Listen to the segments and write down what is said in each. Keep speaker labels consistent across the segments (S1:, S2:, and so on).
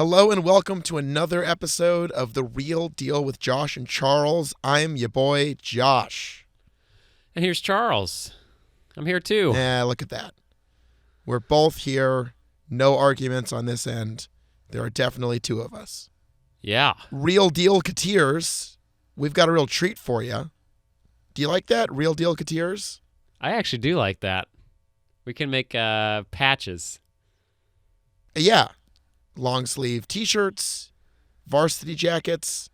S1: Hello and welcome to another episode of The Real Deal with Josh and Charles. I'm your boy, Josh.
S2: And here's Charles. I'm here too.
S1: Look at that. We're both here. No arguments on this end. There are definitely two of us.
S2: Yeah.
S1: Real Deal Cateers, we've got a real treat for you. Do you like that, Real Deal Cateers?
S2: I actually do like that. We can make patches.
S1: Yeah. Long sleeve t-shirts, varsity jackets,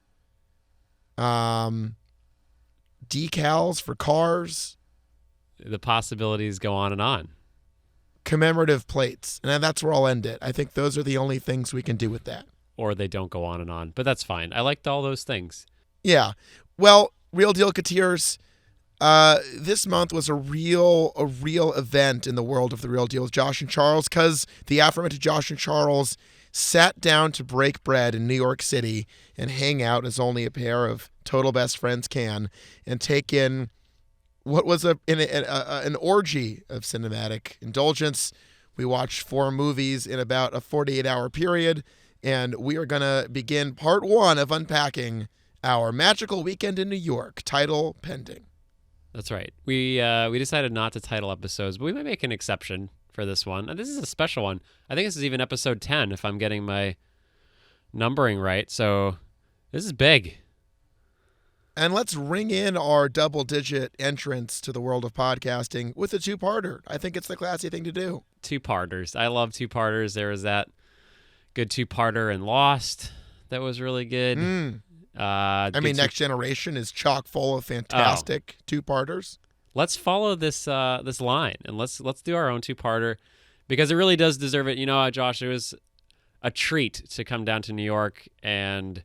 S1: decals for cars.
S2: The possibilities go on and on.
S1: Commemorative plates. And that's where I'll end it. I think those are the only things we can do with that.
S2: Or they don't go on and on. But that's fine. I liked all those things.
S1: Yeah. Well, Real Deal Cateers, this month was a real event in the world of The Real Deal with Josh and Charles, because the aforementioned Josh and Charles sat down to break bread in New York City and hang out as only a pair of total best friends can, and take in what was an orgy of cinematic indulgence. We watched 4 movies in about a 48-hour period, and we are going to begin part 1 of unpacking our magical weekend in New York, title pending.
S2: That's right. We decided not to title episodes, but we might make an exception for this one. And this is a special one. I think this is even episode 10 if I'm getting my numbering right. So this is big.
S1: And let's ring in our double-digit entrance to the world of podcasting with a two-parter. I think it's the classy thing to do.
S2: Two-parters. I love two-parters. There was that good two-parter in Lost that was really good.
S1: Next Generation is chock full of fantastic two-parters. Let's
S2: follow this line, and let's do our own two-parter, because it really does deserve it. You know, Josh, it was a treat to come down to New York and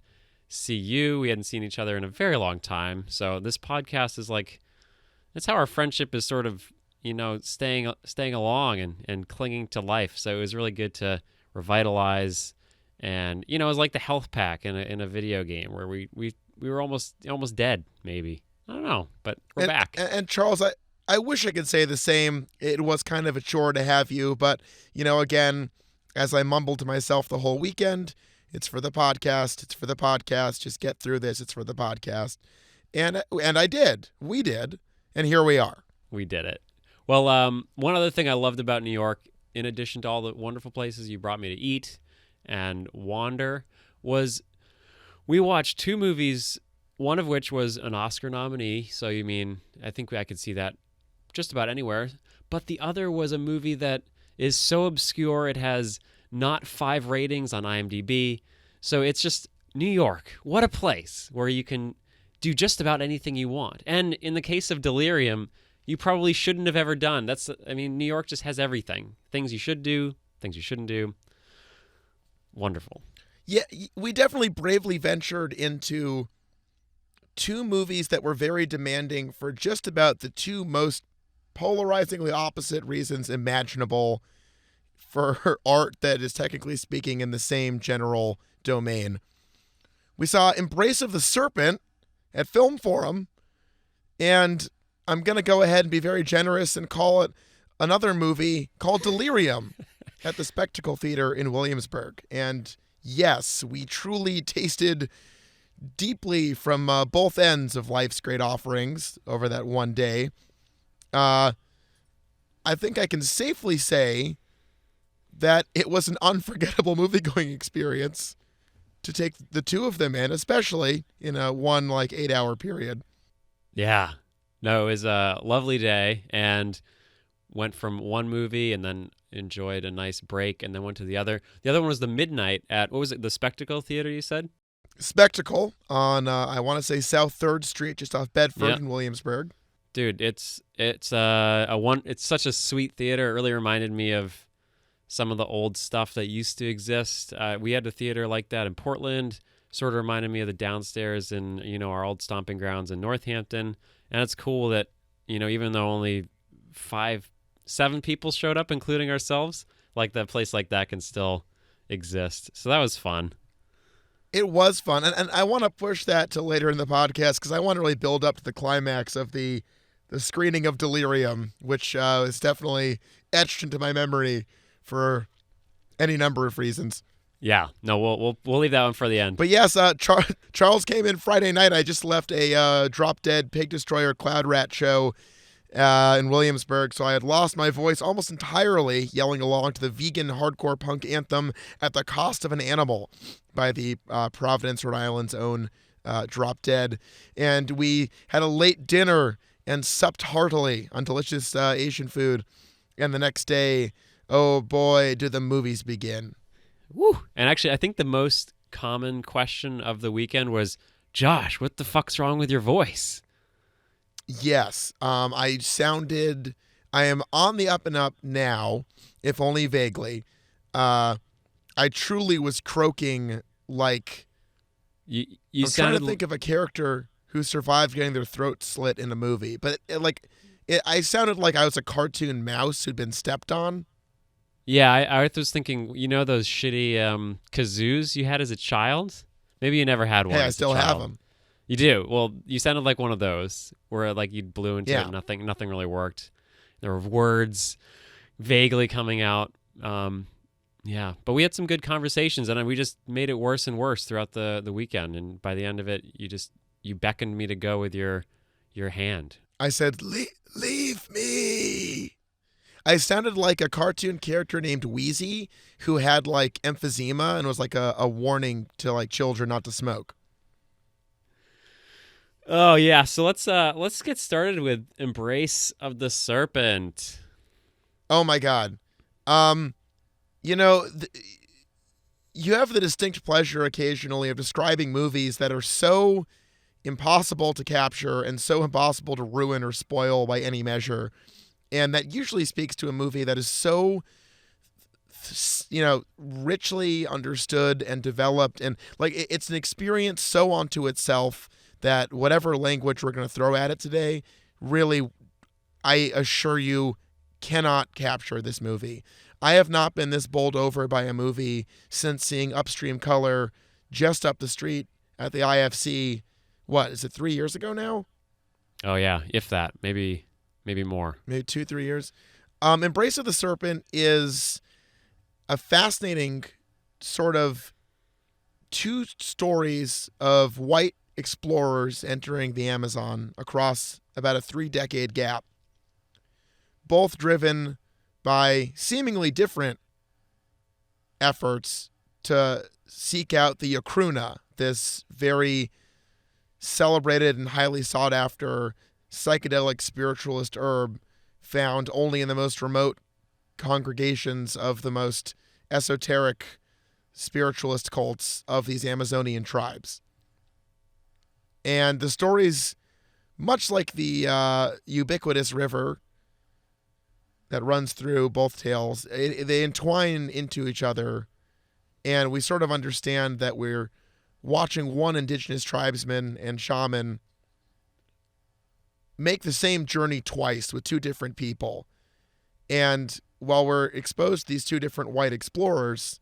S2: see you. We hadn't seen each other in a very long time, so this podcast is it's how our friendship is sort of, staying along and clinging to life. So it was really good to revitalize, and it was like the health pack in a video game where we were almost dead, maybe. I don't know, but we're back.
S1: And Charles, I wish I could say the same. It was kind of a chore to have you, but, again, as I mumbled to myself the whole weekend, it's for the podcast. It's for the podcast. Just get through this. It's for the podcast. And I did. We did. And here we are.
S2: We did it. Well, one other thing I loved about New York, in addition to all the wonderful places you brought me to eat and wander, was we watched 2 movies, one of which was an Oscar nominee. So I think I could see that just about anywhere. But the other was a movie that is so obscure it has not 5 ratings on IMDb. So it's just New York. What a place where you can do just about anything you want. And in the case of Delirium, you probably shouldn't have ever done. New York just has everything. Things you should do, things you shouldn't do. Wonderful.
S1: Yeah, we definitely bravely ventured into 2 movies that were very demanding for just about the 2 most polarizingly opposite reasons imaginable for art that is technically speaking in the same general domain. We saw Embrace of the Serpent at Film Forum, and I'm going to go ahead and be very generous and call it another movie called Delirium at the Spectacle Theater in Williamsburg. And yes, we truly tasted deeply from both ends of life's great offerings over that one day. I think I can safely say that it was an unforgettable movie-going experience to take the 2 of them in, especially in a 8-hour period.
S2: Yeah. No, it was a lovely day, and went from one movie and then enjoyed a nice break and then went to the other. The other one was the Midnight at, what was it, the Spectacle Theater, you said?
S1: Spectacle on, I want to say South 3rd Street, just off Bedford in Williamsburg.
S2: Dude, it's such a sweet theater. It really reminded me of some of the old stuff that used to exist. We had a theater like that in Portland. Sort of reminded me of the downstairs in our old stomping grounds in Northampton. And it's cool that even though only 7 people showed up, including ourselves, the place like that can still exist. So that was fun.
S1: It was fun, and I want to push that to later in the podcast because I want to really build up to the climax of the screening of Delirium, which is definitely etched into my memory for any number of reasons.
S2: Yeah, no, we'll leave that one for the end.
S1: But yes, Charles came in Friday night. I just left a Drop Dead Pig Destroyer Cloud Rat show in Williamsburg, so I had lost my voice almost entirely yelling along to the vegan hardcore punk anthem "At the Cost of an Animal" by the Providence, Rhode Island's own Drop Dead. And we had a late dinner and supped heartily on delicious Asian food. And the next day, oh boy, do the movies begin.
S2: Woo! And actually, I think the most common question of the weekend was, Josh, what the fuck's wrong with your voice?
S1: Yes, I am on the up and up now, if only vaguely. I truly was croaking like...
S2: You
S1: I'm trying
S2: sounded
S1: to think of a character who survived getting their throat slit in a movie, but I sounded like I was a cartoon mouse who'd been stepped on.
S2: Yeah, I was thinking, those shitty kazoos you had as a child? Maybe you never had one.
S1: Hey, I
S2: as a
S1: still have
S2: child.
S1: them.
S2: You do? Well, you sounded like one of those where like you blew into
S1: Yeah.
S2: it, nothing really worked. There were words vaguely coming out. Yeah, but we had some good conversations, and we just made it worse and worse throughout the weekend. And by the end of it, you beckoned me to go with your hand.
S1: I said, leave me. I sounded like a cartoon character named Wheezy who had like emphysema and was like a warning to like children not to smoke.
S2: Oh yeah, so let's get started with Embrace of the Serpent.
S1: Oh my God. You know, you have the distinct pleasure occasionally of describing movies that are so impossible to capture and so impossible to ruin or spoil by any measure. And that usually speaks to a movie that is so, richly understood and developed. And like it's an experience so unto itself that whatever language we're going to throw at it today, really, I assure you, cannot capture this movie. I have not been this bowled over by a movie since seeing Upstream Color just up the street at the IFC. What, is it 3 years ago now?
S2: Oh yeah, if that, maybe more.
S1: Maybe 2-3 years. Embrace of the Serpent is a fascinating sort of two stories of white explorers entering the Amazon across about a 3-decade gap, both driven by seemingly different efforts to seek out the Yacruna, this very celebrated and highly sought after psychedelic spiritualist herb found only in the most remote congregations of the most esoteric spiritualist cults of these Amazonian tribes. And the stories, much like the ubiquitous river that runs through both tales, they entwine into each other, and we sort of understand that we're watching one indigenous tribesman and shaman make the same journey twice with two different people. And while we're exposed to these two different white explorers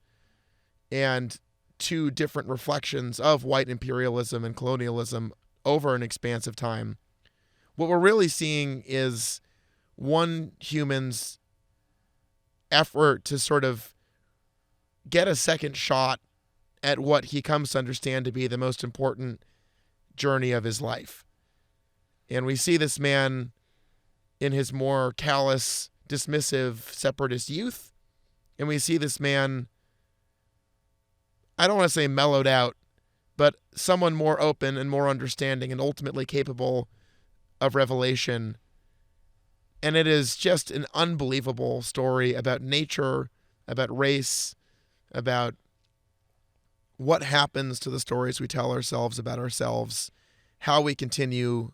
S1: and two different reflections of white imperialism and colonialism over an expansive time, what we're really seeing is one human's effort to sort of get a second shot at what he comes to understand to be the most important journey of his life. And we see this man in his more callous, dismissive, separatist youth. And we see this man, I don't want to say mellowed out, but someone more open and more understanding and ultimately capable of revelation. And it is just an unbelievable story about nature, about race, about what happens to the stories we tell ourselves about ourselves, how we continue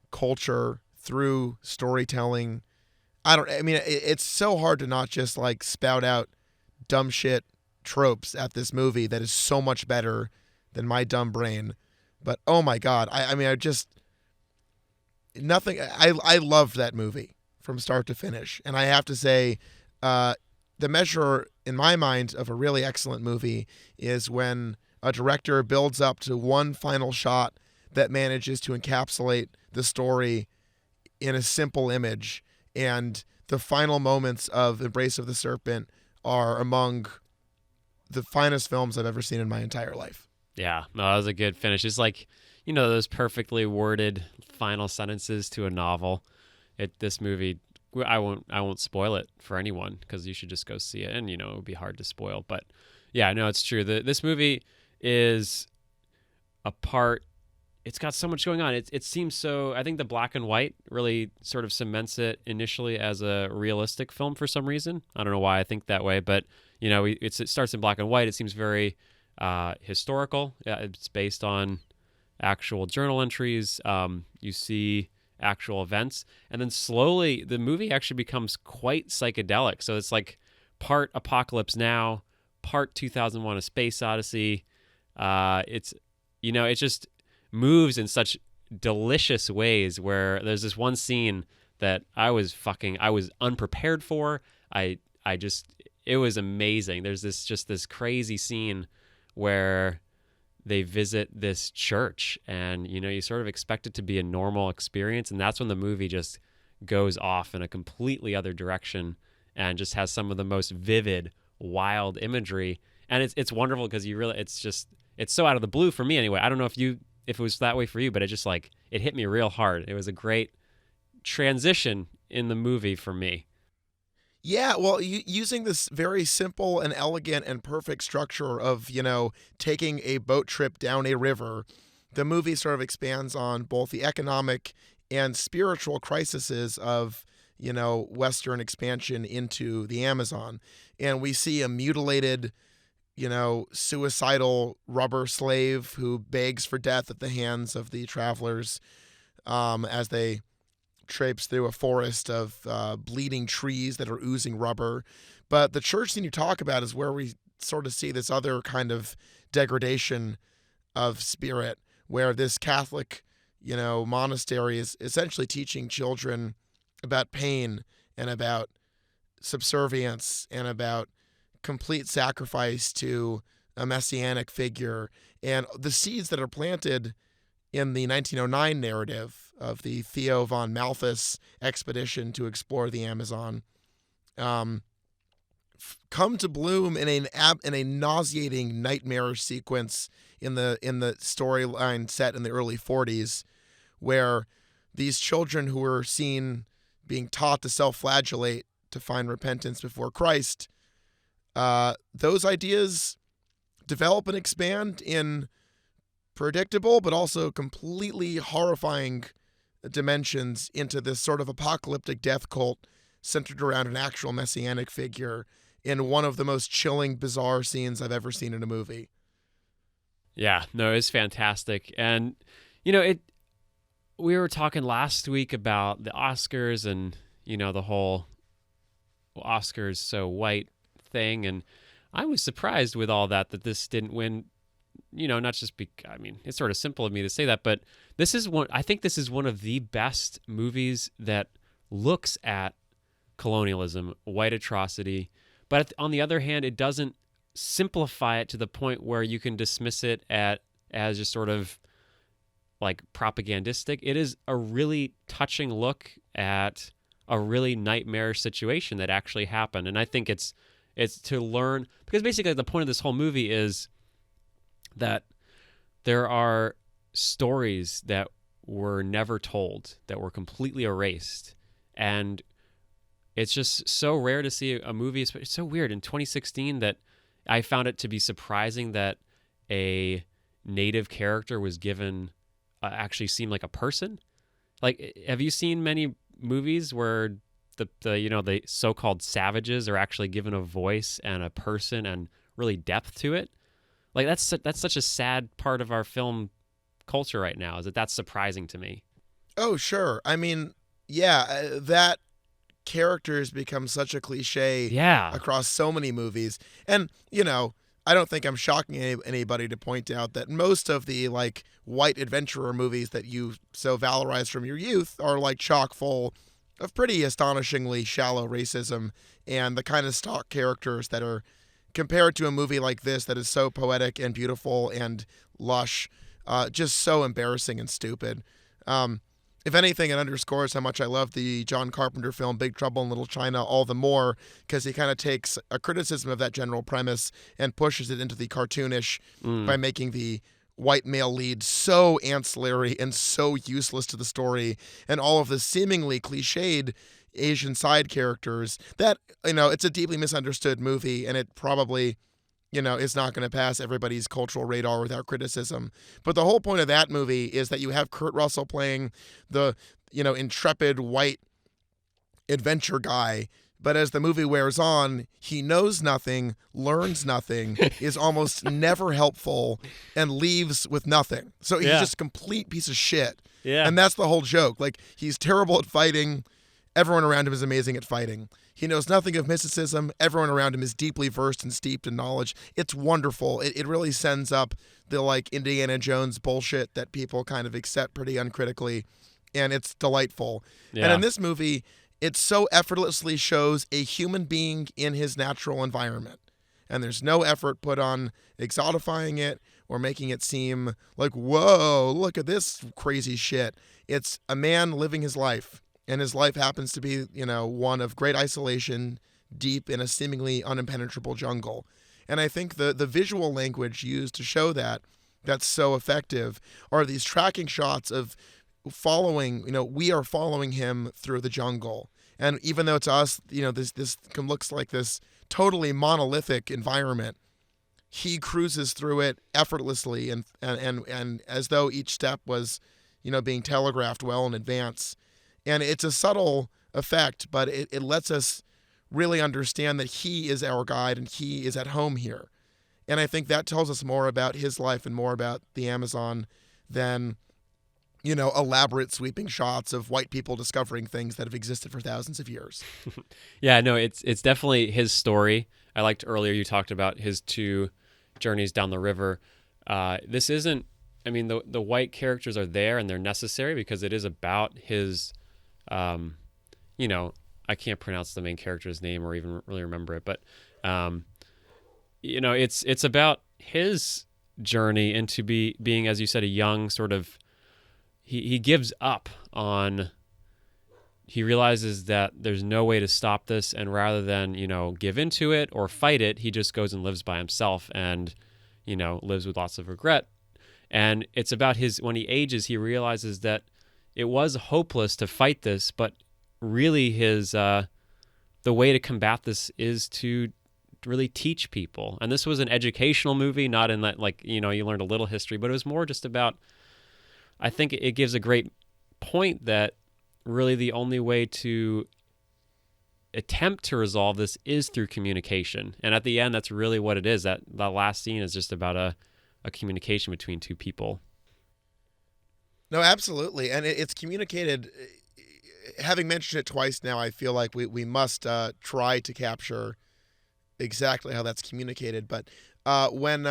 S1: culture through storytelling. It's so hard to not just like spout out dumb shit tropes at this movie that is so much better than my dumb brain. But oh my God, I loved that movie from start to finish. And I have to say, the measure in my mind of a really excellent movie is when a director builds up to one final shot that manages to encapsulate the story in a simple image. And the final moments of Embrace of the Serpent are among the finest films I've ever seen in my entire life.
S2: Yeah, no, that was a good finish. It's like, those perfectly worded final sentences to a novel. This movie, I won't spoil it for anyone because you should just go see it, and it would be hard to spoil. But yeah, no, it's true. This movie is a part. It's got so much going on. It seems so. I think the black and white really sort of cements it initially as a realistic film for some reason. I don't know why I think that way, but it starts in black and white. It seems very historical. Yeah, it's based on actual journal entries. You see actual events, and then slowly the movie actually becomes quite psychedelic. So it's like part Apocalypse Now, part 2001: A Space Odyssey. It just moves in such delicious ways where there's this one scene that I was unprepared for. It was amazing. There's this crazy scene where they visit this church, and you sort of expect it to be a normal experience, and that's when the movie just goes off in a completely other direction and just has some of the most vivid, wild imagery. And it's wonderful because it's so out of the blue for me anyway. I don't know if it was that way for you, but it hit me real hard. It was a great transition in the movie for me.
S1: Yeah, well, using this very simple and elegant and perfect structure of, taking a boat trip down a river, the movie sort of expands on both the economic and spiritual crises of, Western expansion into the Amazon. And we see a mutilated, suicidal rubber slave who begs for death at the hands of the travelers as they traipse through a forest of bleeding trees that are oozing rubber. But the church scene you talk about is where we sort of see this other kind of degradation of spirit, where this Catholic, monastery is essentially teaching children about pain and about subservience and about complete sacrifice to a messianic figure. And the seeds that are planted in the 1909 narrative of the Theo von Malthus expedition to explore the Amazon come to bloom in a nauseating, nightmarish sequence in the storyline set in the early 40s, where these children who were seen being taught to self-flagellate to find repentance before Christ, those ideas develop and expand in predictable but also completely horrifying dimensions into this sort of apocalyptic death cult centered around an actual messianic figure in one of the most chilling, bizarre scenes I've ever seen in a movie.
S2: Yeah, no, it's fantastic. And, we were talking last week about the Oscars and, the whole Oscars so white thing. And I was surprised with all that this didn't win, not just it's sort of simple of me to say that, but I think this is one of the best movies that looks at colonialism, white atrocity. But on the other hand, it doesn't simplify it to the point where you can dismiss it as just sort of like propagandistic. It is a really touching look at a really nightmarish situation that actually happened. And I think it's to learn, because basically the point of this whole movie is that there are stories that were never told, that were completely erased. And it's just so rare to see a movie. It's so weird in 2016 that I found it to be surprising that a native character was given actually seemed like a person. Like, have you seen many movies where the so-called savages are actually given a voice and a person and really depth to it? Like, that's such a sad part of our film culture right now, is that's surprising to me.
S1: Oh, sure. I mean, yeah, that character has become such a cliche across so many movies. And, I don't think I'm shocking anybody to point out that most of the white adventurer movies that you so valorize from your youth are chock full of pretty astonishingly shallow racism and the kind of stock characters that are compared to a movie like this that is so poetic and beautiful and lush, just so embarrassing and stupid. If anything, it underscores how much I love the John Carpenter film Big Trouble in Little China all the more, because he kind of takes a criticism of that general premise and pushes it into the cartoonish by making the white male lead so ancillary and so useless to the story, and all of the seemingly cliched Asian side characters that, it's a deeply misunderstood movie, and it probably, is not going to pass everybody's cultural radar without criticism. But the whole point of that movie is that you have Kurt Russell playing the, intrepid white adventure guy. But as the movie wears on, he knows nothing, learns nothing, is almost never helpful, and leaves with nothing. So he's just a complete piece of shit.
S2: Yeah.
S1: And that's the whole joke. Like, he's terrible at fighting. Everyone around him is amazing at fighting. He knows nothing of mysticism. Everyone around him is deeply versed and steeped in knowledge. It's wonderful. It really sends up the, Indiana Jones bullshit that people kind of accept pretty uncritically, and it's delightful.
S2: Yeah.
S1: And in this movie, it so effortlessly shows a human being in his natural environment. And there's no effort put on exotifying it or making it seem like, whoa, look at this crazy shit. It's a man living his life. And his life happens to be, one of great isolation, deep in a seemingly unimpenetrable jungle. And I think the visual language used to show that's so effective are these tracking shots of following, we are following him through the jungle. And even though to us, this looks like this totally monolithic environment, he cruises through it effortlessly and as though each step was, being telegraphed well in advance. And it's a subtle effect, but it lets us really understand that he is our guide and he is at home here. And I think that tells us more about his life and more about the Amazon than, elaborate sweeping shots of white people discovering things that have existed for thousands of years.
S2: Yeah, no, it's definitely his story. I liked earlier you talked about his 2 journeys down the river. This isn't, the white characters are there and they're necessary because it is about his... I can't pronounce the main character's name or even really remember it, but, it's about his journey into being, as you said, a young sort of, he gives up on, he realizes that there's no way to stop this. And rather than, give into it or fight it, he just goes and lives by himself and, lives with lots of regret. And it's about when he ages, he realizes that it was hopeless to fight this, but really the way to combat this is to really teach people. And this was an educational movie, not in that, you learned a little history, but it was more just about, I think it gives a great point that really the only way to attempt to resolve this is through communication. And at the end, that's really what it is. That last scene is just about a communication between 2 people.
S1: No, absolutely. And it's communicated. Having mentioned it twice now, I feel like we must try to capture exactly how that's communicated. But when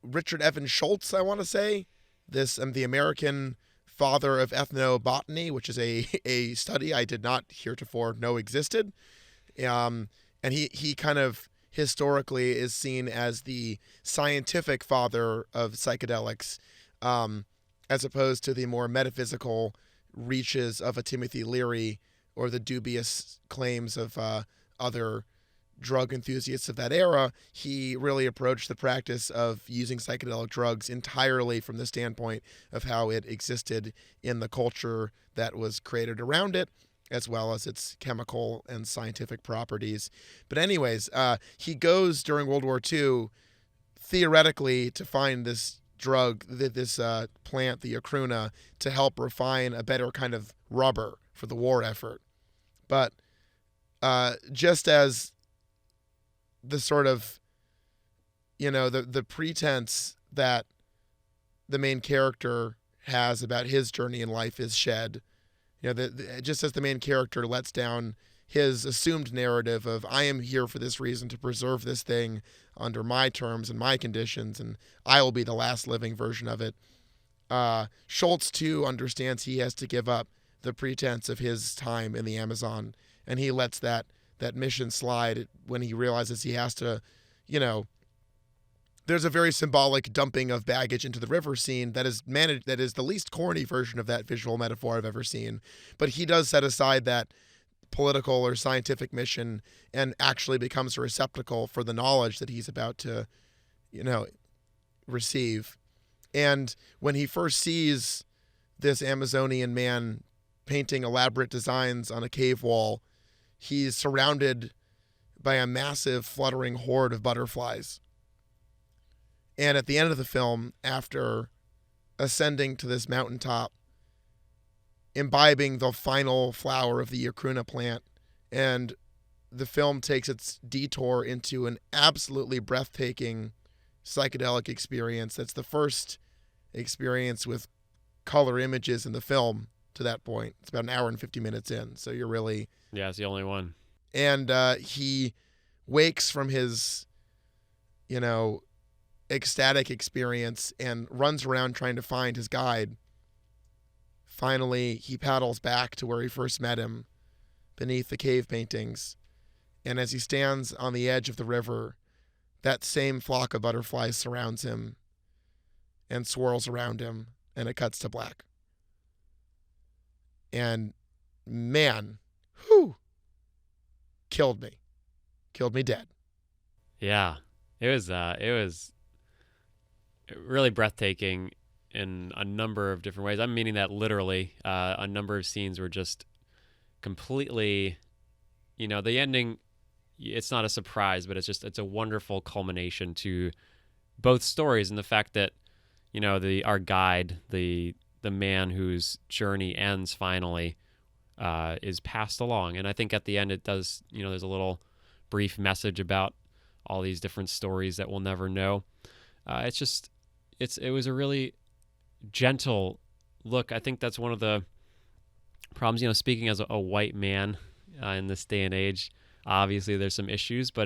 S1: Richard Evans Schultz, I want to say, the American father of ethnobotany, which is a study I did not heretofore know existed. And he kind of historically is seen as the scientific father of psychedelics, as opposed to the more metaphysical reaches of a Timothy Leary or the dubious claims of other drug enthusiasts of that era. He really approached the practice of using psychedelic drugs entirely from the standpoint of how it existed in the culture that was created around it, as well as its chemical and scientific properties. But anyways, he goes during World War II, theoretically, to find this drug, this plant, the Acruna, to help refine a better kind of rubber for the war effort. But just as the sort of, the pretense that the main character has about his journey in life is shed, just as the main character lets down his assumed narrative of, I am here for this reason, to preserve this thing under my terms and my conditions, and I will be the last living version of it. Schultz, too, understands he has to give up the pretense of his time in the Amazon, and he lets that mission slide when he realizes he has to, there's a very symbolic dumping of baggage into the river scene that is managed, that is the least corny version of that visual metaphor I've ever seen. But he does set aside that political or scientific mission and actually becomes a receptacle for the knowledge that he's about to, receive. And when he first sees this Amazonian man painting elaborate designs on a cave wall, he's surrounded by a massive fluttering horde of butterflies. And at the end of the film, after ascending to this mountaintop, imbibing the final flower of the Eucrina plant, and the film takes its detour into an absolutely breathtaking psychedelic experience. That's the first experience with color images in the film to that point. It's about an hour and 50 minutes in, so you're really...
S2: Yeah, it's the only one.
S1: And he wakes from his, ecstatic experience and runs around trying to find his guide. Finally, he paddles back to where he first met him, beneath the cave paintings. And as he stands on the edge of the river, that same flock of butterflies surrounds him and swirls around him, and it cuts to black. And man, killed me dead.
S2: Yeah, it was really breathtaking in a number of different ways. I'm meaning that literally. A number of scenes were just completely, the ending, it's not a surprise, but it's a wonderful culmination to both stories, and the fact that, our guide, the man whose journey ends finally, is passed along. And I think at the end it does, there's a little brief message about all these different stories that we'll never know. It was a really gentle look. I think that's one of the problems, speaking as a white man in this day and age. Obviously there's some issues, but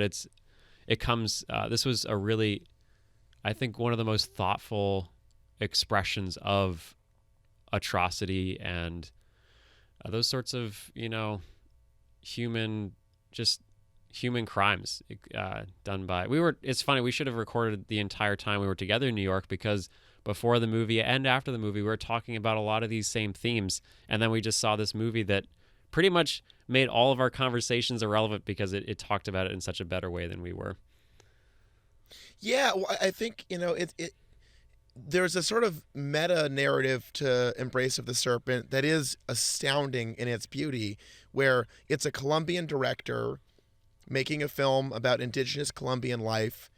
S2: this was a really, I think, one of the most thoughtful expressions of atrocity and those sorts of, human crimes done by... It's funny, we should have recorded the entire time we were together in New York, because before the movie and after the movie, we were talking about a lot of these same themes. And then we just saw this movie that pretty much made all of our conversations irrelevant because it talked about it in such a better way than we were.
S1: Yeah, well, I think, there's a sort of meta narrative to Embrace of the Serpent that is astounding in its beauty, where it's a Colombian director making a film about indigenous Colombian life,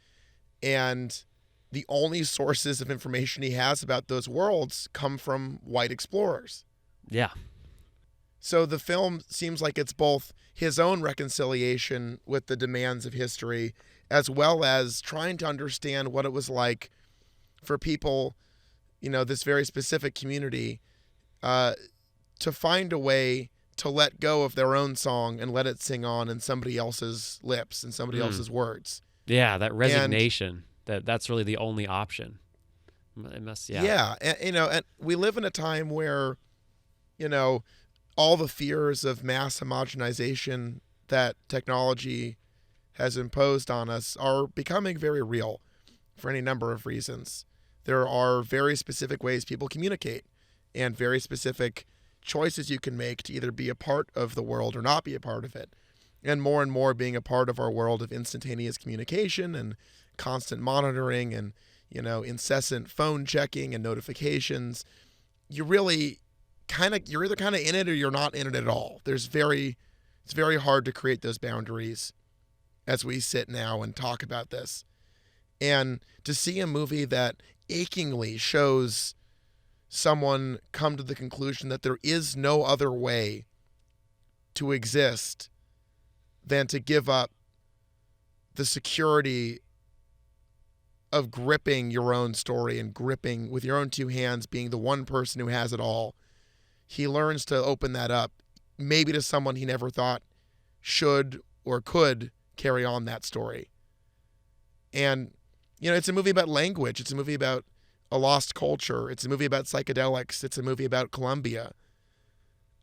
S1: and the only sources of information he has about those worlds come from white explorers.
S2: Yeah.
S1: So the film seems like it's both his own reconciliation with the demands of history, as well as trying to understand what it was like for people, this very specific community, to find a way to let go of their own song and let it sing on in somebody else's lips and somebody else's words.
S2: Yeah, that resignation, that's really the only option. It must, yeah.
S1: Yeah, and we live in a time where, all the fears of mass homogenization that technology has imposed on us are becoming very real for any number of reasons. There are very specific ways people communicate and very specific choices you can make to either be a part of the world or not be a part of it. And more being a part of our world of instantaneous communication and constant monitoring and, incessant phone checking and notifications. You're either kind of in it or you're not in it at all. It's very hard to create those boundaries as we sit now and talk about this. And to see a movie that achingly shows someone come to the conclusion that there is no other way to exist than to give up the security of gripping your own story and gripping with your own two hands, being the one person who has it all. He learns to open that up, maybe to someone he never thought should or could carry on that story. And it's a movie about language. It's a movie about a lost culture. It's a movie about psychedelics. It's a movie about Colombia.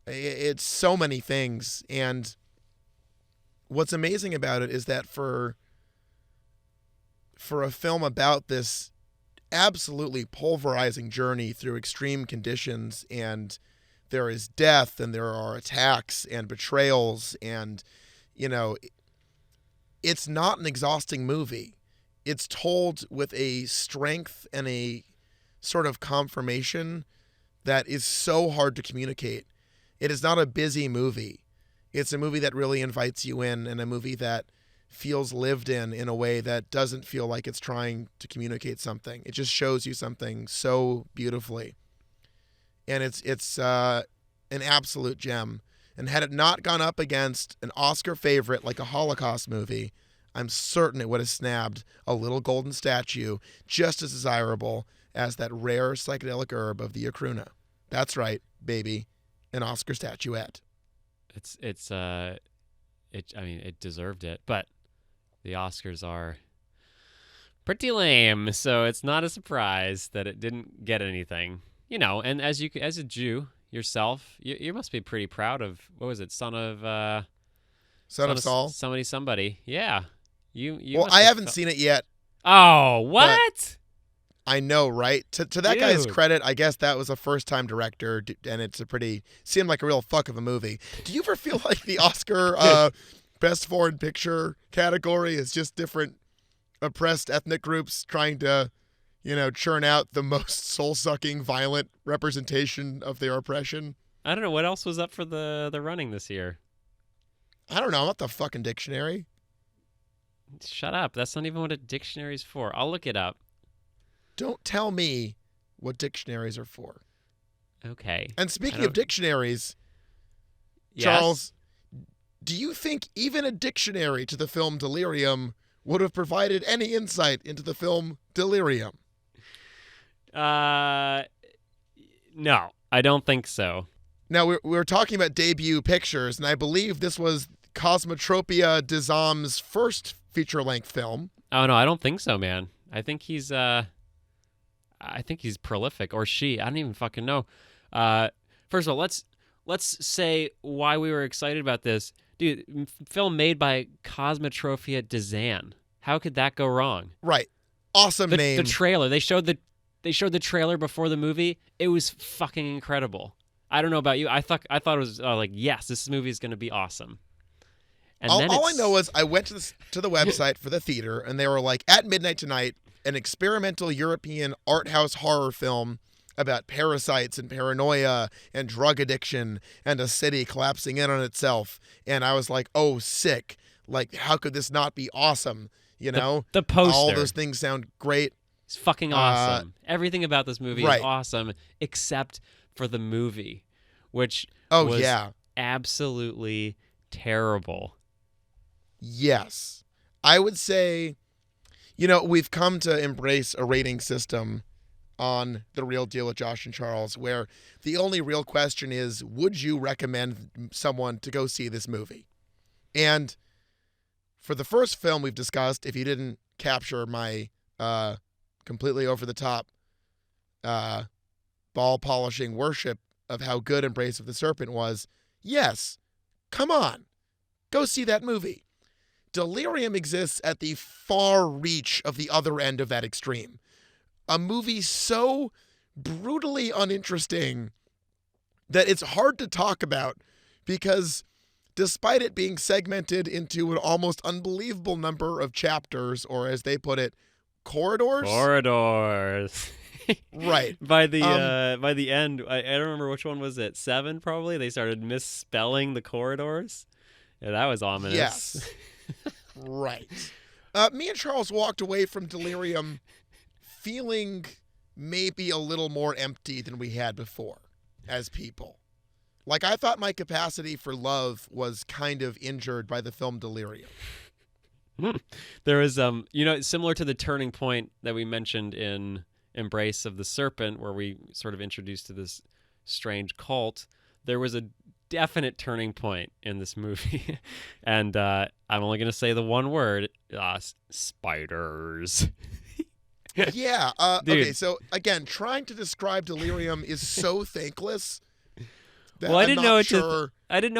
S1: It's so many things. And what's amazing about it is that for for a film about this absolutely pulverizing journey through extreme conditions, and there is death and there are attacks and betrayals, and it's not an exhausting movie. It's told with a strength and a sort of confirmation that is so hard to communicate. It is not a busy movie. It's a movie that really invites you in, and a movie that feels lived in a way that doesn't feel like it's trying to communicate something. It just shows you something so beautifully. And it's an absolute gem. And had it not gone up against an Oscar favorite like a Holocaust movie, I'm certain it would have snabbed a little golden statue just as desirable as that rare psychedelic herb of the Acruna. That's right, baby, an Oscar statuette.
S2: It deserved it, but the Oscars are pretty lame, so it's not a surprise that it didn't get anything. And as a Jew yourself, you must be pretty proud of, what was it, Son of
S1: Saul?
S2: Somebody. Yeah. You
S1: well, I haven't seen it yet.
S2: Oh, what?
S1: I know, right? To that guy's credit, I guess that was a first-time director, and it's seemed like a real fuck of a movie. Do you ever feel like the Oscar Best Foreign Picture category is just different oppressed ethnic groups trying to, churn out the most soul-sucking, violent representation of their oppression?
S2: I don't know. What else was up for the running this year?
S1: I don't know. I'm not the fucking dictionary.
S2: Shut up. That's not even what a dictionary's for. I'll look it up.
S1: Don't tell me what dictionaries are for.
S2: Okay.
S1: And speaking of dictionaries,
S2: yes?
S1: Charles, do you think even a dictionary to the film Delirium would have provided any insight into the film Delirium?
S2: No, I don't think so.
S1: Now, we were talking about debut pictures, and I believe this was Cosmotropia Dizam's first feature-length film.
S2: Oh, no, I don't think so, man. I think he's prolific, or she. I don't even fucking know. First of all, let's say why we were excited about this. Dude, film made by Cosmotropia Dizam. How could that go wrong?
S1: Right. Awesome name.
S2: The trailer. They showed the trailer before the movie. It was fucking incredible. I don't know about you. I thought it was like, yes, this movie is going to be awesome. And
S1: all I know is I went to the website for the theater, and they were like, at midnight tonight, an experimental European art house horror film about parasites and paranoia and drug addiction and a city collapsing in on itself. And I was like, oh, sick. Like, how could this not be awesome?
S2: The poster.
S1: All those things sound great.
S2: It's fucking awesome. Everything about this movie
S1: right.
S2: is awesome, except for the movie, which
S1: was
S2: absolutely terrible.
S1: Yes. I would say, we've come to embrace a rating system on The Real Deal with Josh and Charles, where the only real question is, would you recommend someone to go see this movie? And for the first film we've discussed, if you didn't capture my completely over-the-top ball-polishing worship of how good Embrace of the Serpent was, yes, come on, go see that movie. Delirium exists at the far reach of the other end of that extreme. A movie so brutally uninteresting that it's hard to talk about because despite it being segmented into an almost unbelievable number of chapters, or as they put it, corridors?
S2: Corridors.
S1: Right.
S2: By the end, I don't remember which one was it. 7 probably. They started misspelling the corridors. Yeah, that was ominous.
S1: Yes. Right. Me and Charles walked away from Delirium feeling maybe a little more empty than we had before as people. Like, I thought my capacity for love was kind of injured by the film Delirium.
S2: There was, similar to the turning point that we mentioned in Embrace of the Serpent, where we sort of introduced to this strange cult, there was a definite turning point in this movie. And I'm only going to say the one word, spiders.
S1: Yeah. Okay, so again, trying to describe Delirium is so thankless.
S2: Well, I didn't know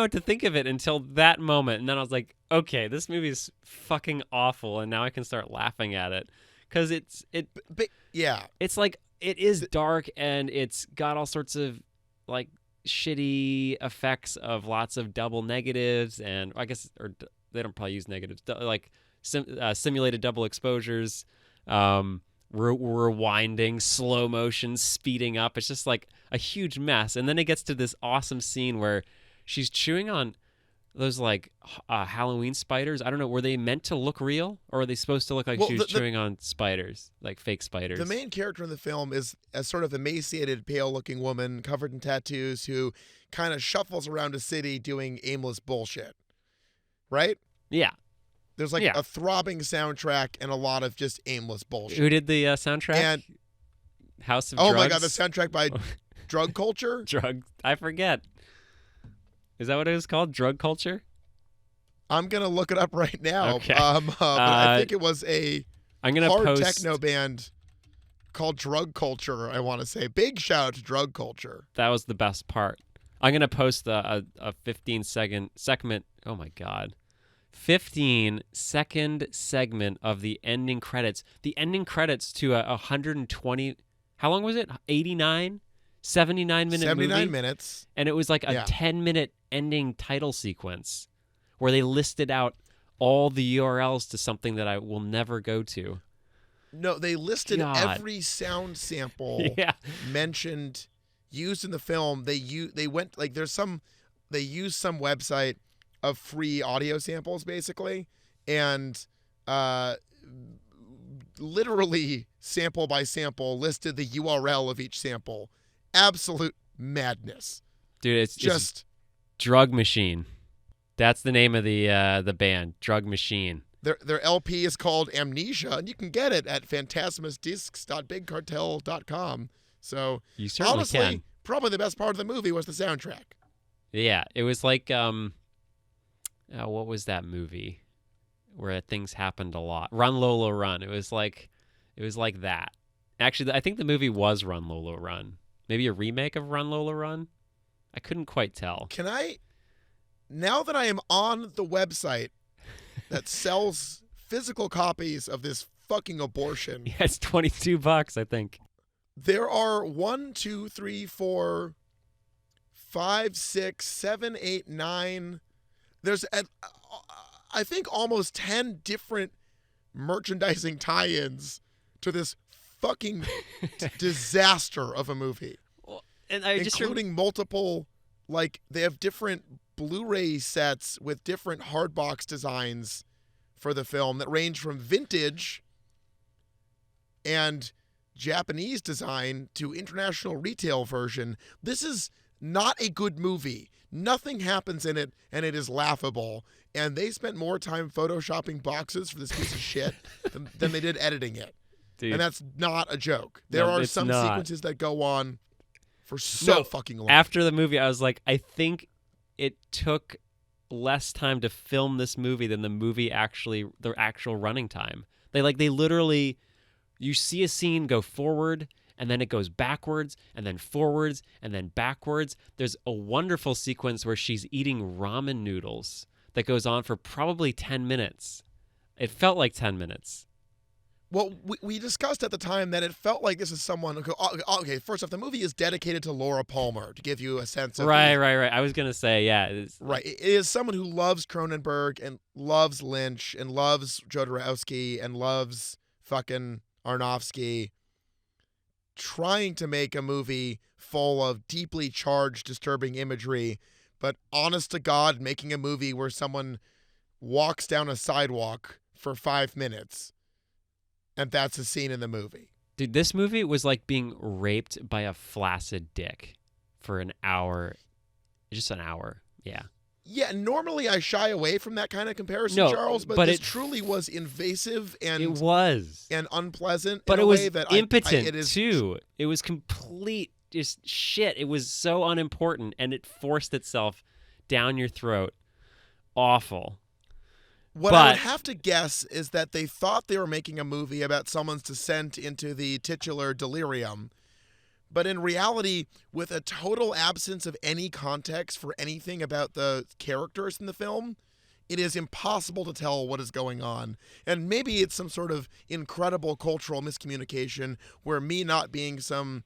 S2: what to think of it until that moment, and then I was like, okay, this movie is fucking awful, and now I can start laughing at it. because
S1: yeah.
S2: it's like it is dark and it's got all sorts of like shitty effects of lots of double negatives and I guess they don't probably use negatives like simulated double exposures, rewinding, slow motion, speeding up. It's just like a huge mess. And then it gets to this awesome scene where she's chewing on those like Halloween spiders. I don't know, were they meant to look real or are they supposed to look like she was chewing on spiders, like fake spiders?
S1: The main character in the film is a sort of emaciated, pale-looking woman covered in tattoos who kind of shuffles around a city doing aimless bullshit, right?
S2: Yeah.
S1: There's like a throbbing soundtrack and a lot of just aimless bullshit.
S2: Who did the soundtrack?
S1: And
S2: House of Drugs?
S1: Oh my God, the soundtrack by Drug Culture?
S2: I forget. Is that what it was called? Drug Culture?
S1: I'm going to look it up right now.
S2: Okay.
S1: But I think it was
S2: I'm gonna
S1: hard
S2: post...
S1: techno band called Drug Culture, I want to say. Big shout out to Drug Culture.
S2: That was the best part. I'm going to post a 15-second segment. Oh my God. 15-second segment of the ending credits. The ending credits to a 120... How long was it? 89? 79-minute movie?
S1: 79 minutes.
S2: And it was like a 10-minute ending title sequence where they listed out all the URLs to something that I will never go to.
S1: No, they listed every sound sample mentioned, used in the film. They went like they used some website of free audio samples basically, and literally sample by sample listed the URL of each sample. Absolute madness,
S2: dude. It's Drug Machine. That's the name of the band, Drug Machine.
S1: Their LP is called Amnesia, and you can get it at phantasmusdiscs.bigcartel.com. So
S2: you certainly
S1: honestly,
S2: can.
S1: Probably the best part of the movie was the soundtrack.
S2: Yeah, it was like what was that movie where things happened a lot? Run Lola Run. It was like that. Actually, I think the movie was Run Lola Run. Maybe a remake of Run Lola Run. I couldn't quite tell.
S1: Can I? Now that I am on the website that sells physical copies of this fucking abortion.
S2: Yeah, it's $22, I think.
S1: There are 1, 2, 3, 4, 5, 6, 7, 8, 9. There's, I think, almost 10 different merchandising tie-ins to this fucking disaster of a movie.
S2: Well, and
S1: including multiple, like, they have different Blu-ray sets with different hardbox designs for the film that range from vintage and Japanese design to international retail version. This is not a good movie. Nothing happens in it, and it is laughable. And they spent more time photoshopping boxes for this piece of shit than they did editing it. Dude. And that's not a joke. There are some sequences that go on for fucking long.
S2: After the movie, I was like, I think it took less time to film this movie than the actual running time. They literally, you see a scene go forward and then it goes backwards and then forwards and then backwards. There's a wonderful sequence where she's eating ramen noodles that goes on for probably 10 minutes. It felt like 10 minutes.
S1: Well, we discussed at the time that it felt like this is someone who, okay, first off, the movie is dedicated to Laura Palmer to give you a sense of...
S2: Right. I was going to say, yeah.
S1: Right. It is someone who loves Cronenberg and loves Lynch and loves Jodorowsky and loves fucking Aronofsky, trying to make a movie full of deeply charged, disturbing imagery, but honest to God, making a movie where someone walks down a sidewalk for 5 minutes. And that's a scene in the movie.
S2: Dude, this movie was like being raped by a flaccid dick for an hour. Just an hour. Yeah.
S1: Yeah, normally I shy away from that kind of comparison, Charles, but this truly was invasive and
S2: it was
S1: and unpleasant.
S2: But
S1: in
S2: it
S1: a
S2: was
S1: way that
S2: impotent too. It was complete just shit. It was so unimportant and it forced itself down your throat. Awful.
S1: What I would have to guess is that they thought they were making a movie about someone's descent into the titular delirium. But in reality, with a total absence of any context for anything about the characters in the film, it is impossible to tell what is going on. And maybe it's some sort of incredible cultural miscommunication where me not being some,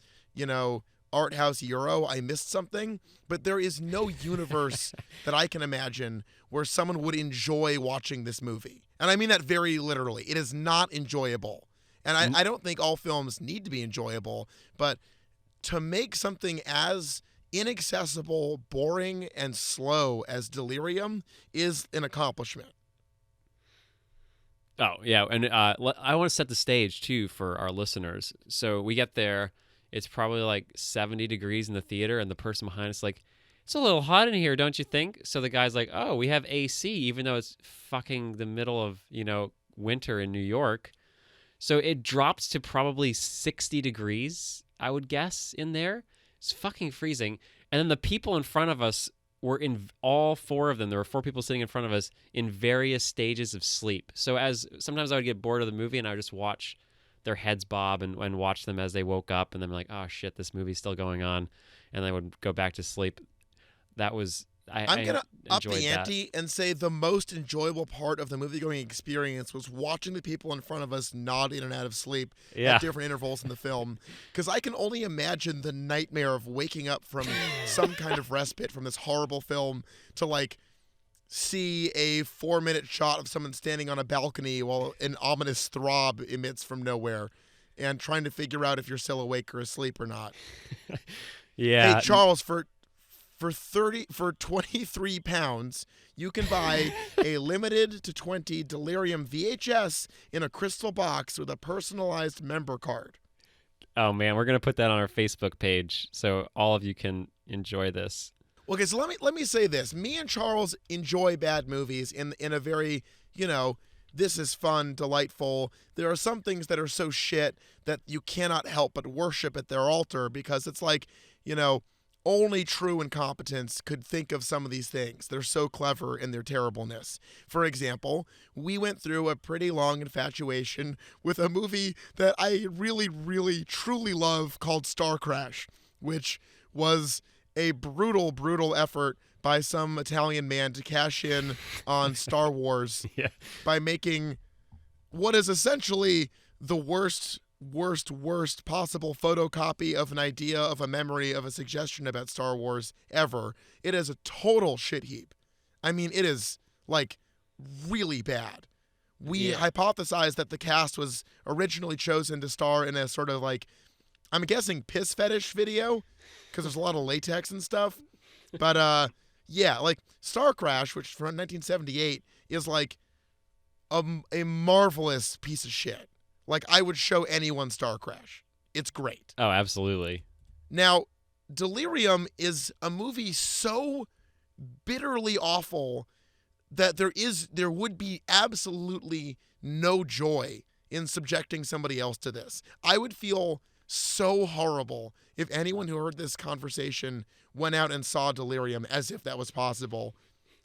S1: art house Euro, I missed something. But there is no universe that I can imagine where someone would enjoy watching this movie. And I mean that very literally. It is not enjoyable. And I don't think all films need to be enjoyable, but to make something as inaccessible, boring, and slow as Delirium is an accomplishment.
S2: Oh, yeah. And I want to set the stage, too, for our listeners. So we get there. It's probably like 70 degrees in the theater, and the person behind us like, it's a little hot in here, don't you think? So the guy's like, oh, we have AC, even though it's fucking the middle of, winter in New York. So it drops to probably 60 degrees, I would guess, in there. It's fucking freezing. And then the people in front of us were in all four of them. There were four people sitting in front of us in various stages of sleep. So as sometimes I would get bored of the movie and I would just watch their heads bob and watch them as they woke up. And then I'm like, oh shit, this movie's still going on. And I would go back to sleep. That was...
S1: I'm going to up the ante and say the most enjoyable part of the movie-going experience was watching the people in front of us nod in and out of sleep at different intervals in the film. Because I can only imagine the nightmare of waking up from some kind of respite from this horrible film to, see a 4-minute shot of someone standing on a balcony while an ominous throb emits from nowhere and trying to figure out if you're still awake or asleep or not.
S2: Yeah.
S1: Hey, Charles, for 23 pounds, you can buy a limited to 20 Delirium VHS in a crystal box with a personalized member card.
S2: Oh man, we're gonna put that on our Facebook page so all of you can enjoy this.
S1: Okay, so let me say this: me and Charles enjoy bad movies in a very this is fun, delightful. There are some things that are so shit that you cannot help but worship at their altar because it's like only true incompetence could think of some of these things. They're so clever in their terribleness. For example, we went through a pretty long infatuation with a movie that I really, really, truly love called Star Crash, which was a brutal, brutal effort by some Italian man to cash in on Star Wars by making what is essentially the worst possible photocopy of an idea, of a memory, of a suggestion about Star Wars ever. It is a total shit heap. I mean, it is, really bad. We hypothesized that the cast was originally chosen to star in a sort of, I'm guessing piss fetish video, because there's a lot of latex and stuff. But, Star Crash, which from 1978, is, a marvelous piece of shit. I would show anyone Star Crash. It's great.
S2: Oh, absolutely.
S1: Now, Delirium is a movie so bitterly awful that there would be absolutely no joy in subjecting somebody else to this. I would feel so horrible if anyone who heard this conversation went out and saw Delirium, as if that was possible.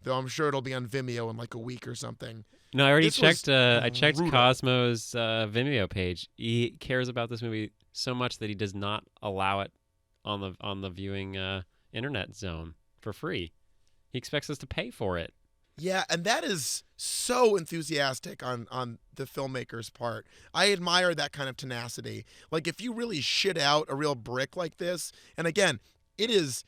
S1: Though I'm sure it'll be on Vimeo in a week or something.
S2: No, I already checked. I checked
S1: brutal.
S2: Cosmo's Vimeo page. He cares about this movie so much that he does not allow it on the viewing internet zone for free. He expects us to pay for it.
S1: Yeah, and that is so enthusiastic on the filmmaker's part. I admire that kind of tenacity. If you really shit out a real brick like this, and again, it is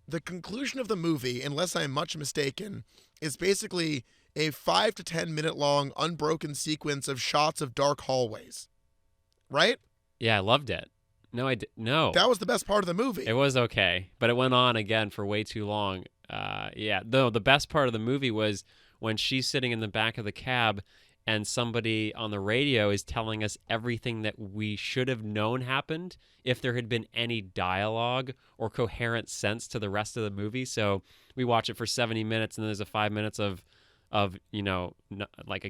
S1: the conclusion of the movie, unless I'm much mistaken, is basically a 5 to 10 minute long unbroken sequence of shots of dark hallways. Right?
S2: Yeah, I loved it. No.
S1: That was the best part of the movie.
S2: It was okay, but it went on again for way too long. The best part of the movie was when she's sitting in the back of the cab and somebody on the radio is telling us everything that we should have known happened if there had been any dialogue or coherent sense to the rest of the movie. So we watch it for 70 minutes and then there's a 5 minutes of a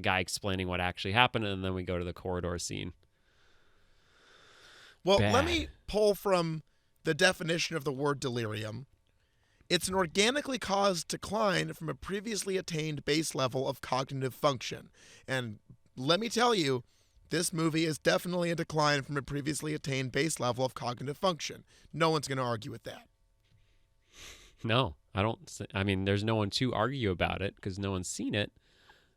S2: guy explaining what actually happened, and then we go to the corridor scene.
S1: Well, let me pull from the definition of the word delirium. It's an organically caused decline from a previously attained base level of cognitive function. And let me tell you, this movie is definitely a decline from a previously attained base level of cognitive function. No one's going to argue with that.
S2: No. I mean, there's no one to argue about it because no one's seen it,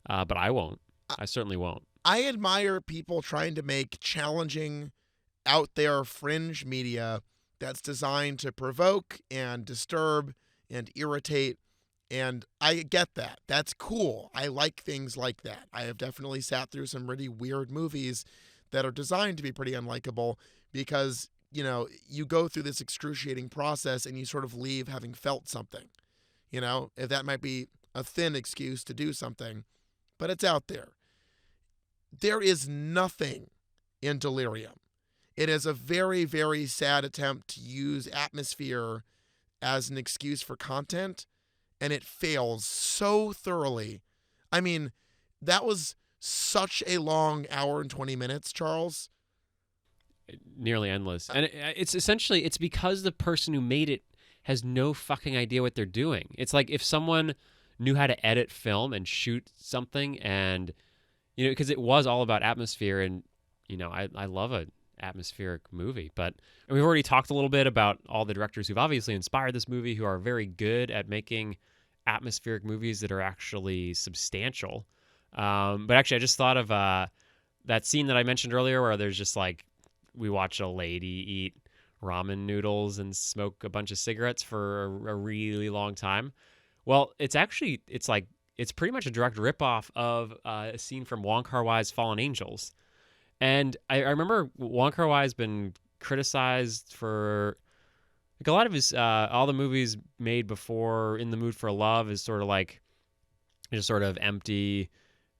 S2: but I won't. I certainly won't.
S1: I admire people trying to make challenging, out there fringe media that's designed to provoke and disturb and irritate. And I get that. That's cool. I like things like that. I have definitely sat through some really weird movies that are designed to be pretty unlikable because, you go through this excruciating process and you sort of leave having felt something. If that might be a thin excuse to do something, but it's out there. There is nothing in Delirium. It is a very, very sad attempt to use atmosphere as an excuse for content, and it fails so thoroughly. I mean, that was such a long hour and 20 minutes, Charles.
S2: Nearly endless. And it's because the person who made it has no fucking idea what they're doing. It's like if someone knew how to edit film and shoot something and, because it was all about atmosphere and, I love a atmospheric movie. But we've already talked a little bit about all the directors who've obviously inspired this movie who are very good at making atmospheric movies that are actually substantial. But actually, I just thought of that scene that I mentioned earlier where there's just like, we watch a lady eat ramen noodles and smoke a bunch of cigarettes for a really long time. Well, it's pretty much a direct ripoff of a scene from Wong Kar-wai's Fallen Angels. And I remember Wong Kar-wai has been criticized for like a lot of his all the movies made before In the Mood for Love is sort of like just sort of empty,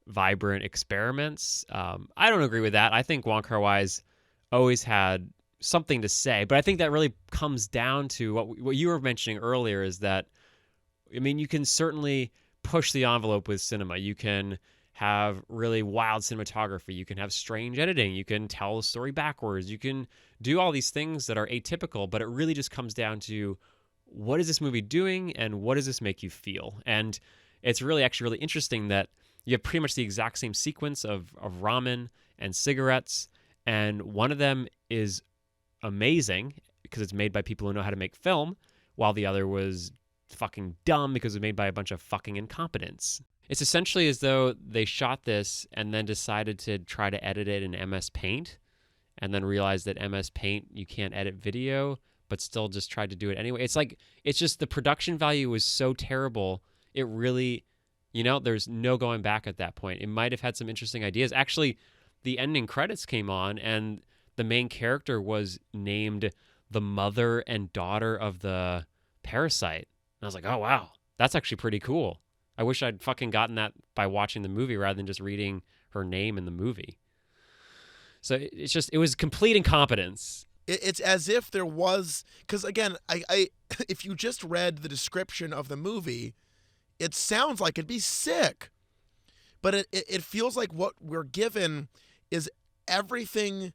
S2: vibrant experiments. I don't agree with that. I think Wong Kar-wai's always had something to say, but I think that really comes down to what you were mentioning earlier is that, I mean, you can certainly push the envelope with cinema. You can have really wild cinematography. You can have strange editing. You can tell the story backwards. You can do all these things that are atypical, but it really just comes down to what is this movie doing and what does this make you feel? And it's actually really interesting that you have pretty much the exact same sequence of ramen and cigarettes, and one of them is amazing because it's made by people who know how to make film, while the other was fucking dumb because it was made by a bunch of fucking incompetents. It's essentially as though they shot this and then decided to try to edit it in MS Paint and then realized that MS Paint, you can't edit video, but still just tried to do it anyway. It's just the production value was so terrible. It really, there's no going back at that point. It might have had some interesting ideas. Actually, the ending credits came on and the main character was named the mother and daughter of the parasite. And I was like, oh, wow, that's actually pretty cool. I wish I'd fucking gotten that by watching the movie rather than just reading her name in the movie. So it was complete incompetence.
S1: It's as if there was, because again, I if you just read the description of the movie, it sounds like it'd be sick. But it feels like what we're given is everything,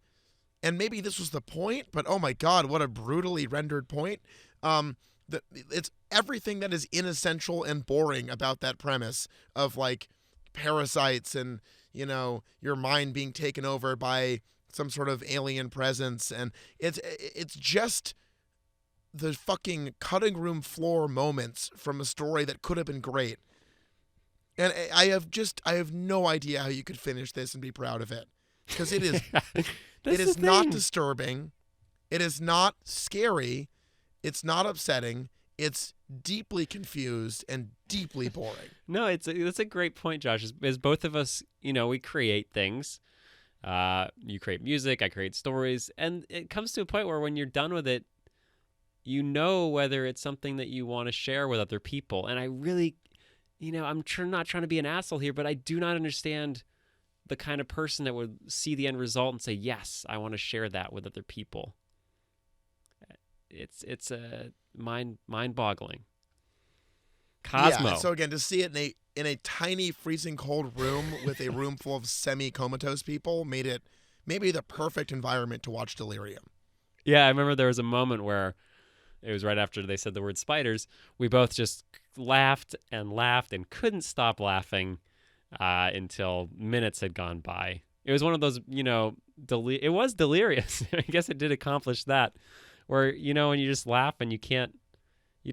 S1: and maybe this was the point, but oh my God, what a brutally rendered point. It's everything that is inessential and boring about that premise of like parasites and, your mind being taken over by some sort of alien presence. And it's just the fucking cutting room floor moments from a story that could have been great. And I have no idea how you could finish this and be proud of it. Because it is it is not disturbing. It is not scary. It's not upsetting. It's deeply confused and deeply boring.
S2: No, it's a great point, Josh. As both of us, we create things. You create music, I create stories, and it comes to a point where when you're done with it, whether it's something that you want to share with other people. And I really, I'm not trying to be an asshole here, but I do not understand the kind of person that would see the end result and say, yes, I want to share that with other people. It's a mind-boggling. Cosmo.
S1: Yeah, so again, to see it in a tiny freezing cold room with a room full of semi-comatose people made it maybe the perfect environment to watch Delirium.
S2: Yeah, I remember there was a moment where it was right after they said the word spiders. We both just laughed and couldn't stop laughing until minutes had gone by. It was one of those, it was delirious. I guess it did accomplish that. Where, when you just laugh and you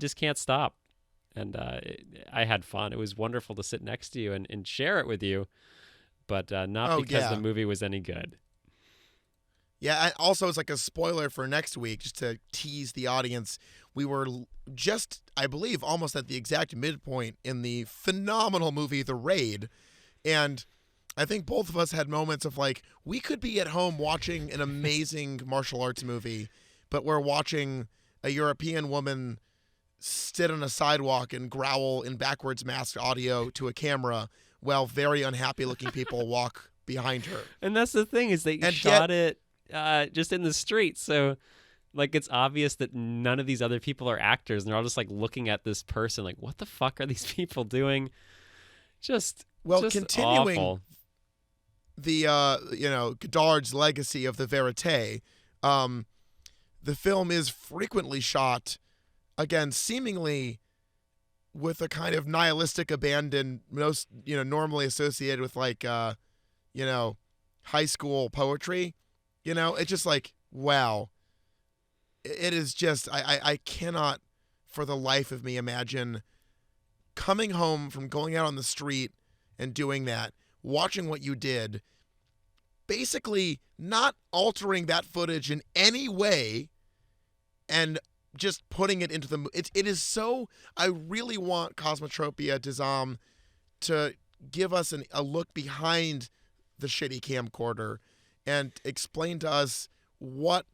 S2: just can't stop. and I had fun. It was wonderful to sit next to you and share it with you, but not
S1: Oh
S2: because
S1: yeah.
S2: the movie was any good.
S1: Yeah, also it's like a spoiler for next week, just to tease the audience. We were just, I believe, almost at the exact midpoint in the phenomenal movie The Raid, and I think both of us had moments of like, we could be at home watching an amazing martial arts movie, but we're watching a European woman sit on a sidewalk and growl in backwards masked audio to a camera while very unhappy looking people walk behind her.
S2: And that's the thing, is they
S1: And
S2: shot it just in the street, so like it's obvious that none of these other people are actors, and they're all just like looking at this person like, what the fuck are these people doing? Just
S1: Continuing
S2: awful.
S1: the Godard's legacy of the verite, the film is frequently shot, again, seemingly with a kind of nihilistic abandon, most normally associated with like high school poetry. It's just like, wow. It is just, I cannot for the life of me imagine coming home from going out on the street and doing that, watching what you did, basically not altering that footage in any way, and just putting it into the... It is so... I really want Cosmotropia Dizam to give us a look behind the shitty camcorder and explain to us what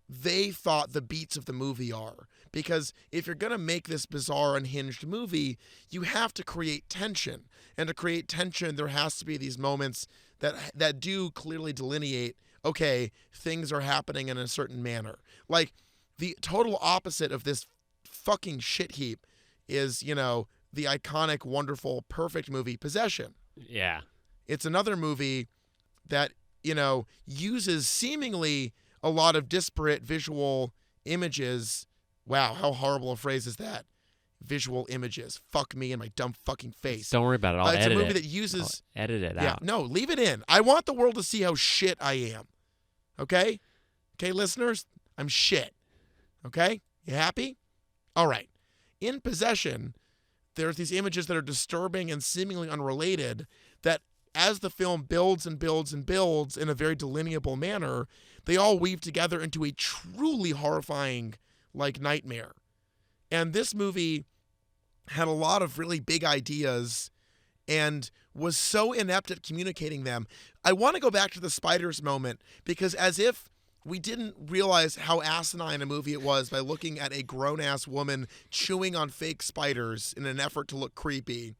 S1: they thought the beats of the movie are. Because if you're going to make this bizarre, unhinged movie, you have to create tension. And to create tension, there has to be these moments that do clearly delineate, okay, things are happening in a certain manner. Like, the total opposite of this fucking shit heap is, the iconic, wonderful, perfect movie Possession.
S2: Yeah.
S1: It's another movie that, uses seemingly a lot of disparate visual images. Wow, how horrible a phrase is that? Visual images. Fuck me and my dumb fucking face.
S2: Don't worry about it. I'll edit it.
S1: It's a movie that uses...
S2: I'll edit it out.
S1: No, leave it in. I want the world to see how shit I am. Okay? Okay, listeners? I'm shit. Okay? You happy? All right. In Possession, there's these images that are disturbing and seemingly unrelated that, as the film builds and builds and builds in a very delineable manner, they all weave together into a truly horrifying, nightmare. And this movie had a lot of really big ideas and was so inept at communicating them. I want to go back to the spiders moment, because as if we didn't realize how asinine a movie it was by looking at a grown-ass woman chewing on fake spiders in an effort to look creepy,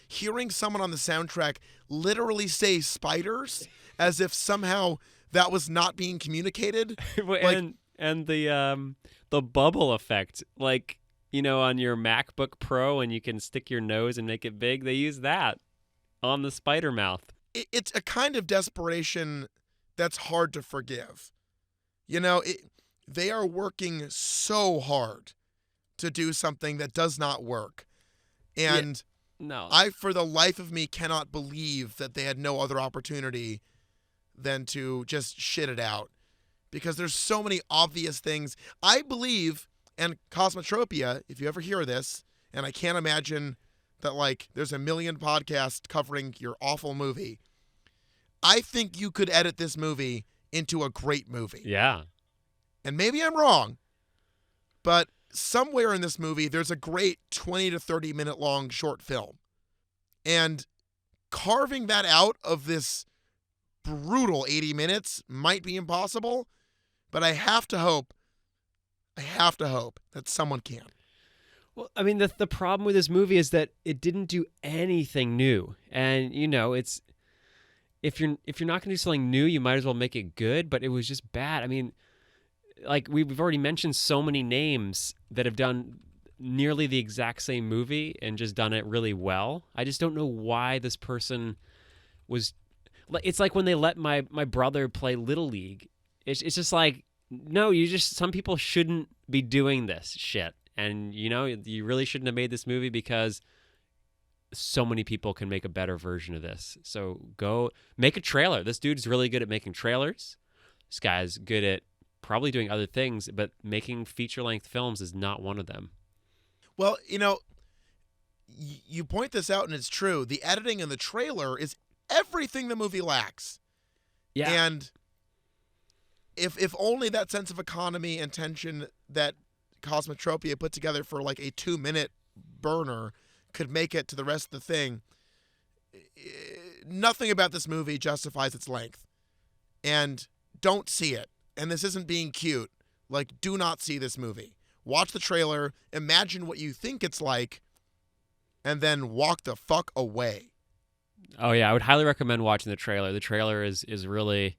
S1: hearing someone on the soundtrack literally say spiders as if somehow that was not being communicated.
S2: And the bubble effect, on your MacBook Pro, and you can stick your nose and make it big. They use that on the spider mouth.
S1: It's a kind of desperation that's hard to forgive. They are working so hard to do something that does not work. And
S2: no,
S1: I, for the life of me, cannot believe that they had no other opportunity than to just shit it out. Because there's so many obvious things. I believe, and Cosmotropia, if you ever hear this, and I can't imagine that, there's a million podcasts covering your awful movie, I think you could edit this movie into a great movie.
S2: Yeah.
S1: And maybe I'm wrong, but somewhere in this movie, there's a great 20 to 30 minute long short film. And carving that out of this brutal 80 minutes might be impossible, but I have to hope that someone can.
S2: Well, I mean, the problem with this movie is that it didn't do anything new. And, it's... If you're not going to do something new, you might as well make it good, but it was just bad. I mean, we've already mentioned so many names that have done nearly the exact same movie and just done it really well. I just don't know why this person was... It's like when they let my brother play Little League. It's just like, no, some people shouldn't be doing this shit. And, you really shouldn't have made this movie, because so many people can make a better version of this. So go make a trailer. This dude's really good at making trailers. This guy's good at probably doing other things, but making feature-length films is not one of them.
S1: Well, you point this out, and it's true. The editing in the trailer is everything the movie lacks.
S2: Yeah.
S1: And if only that sense of economy and tension that Cosmotropia put together for like a 2-minute burner could make it to the rest of the thing, nothing about this movie justifies its length. And don't see it. And this isn't being cute. Like, do not see this movie. Watch the trailer, imagine what you think it's like, and then walk the fuck away.
S2: Oh yeah, I would highly recommend watching the trailer. The trailer is really,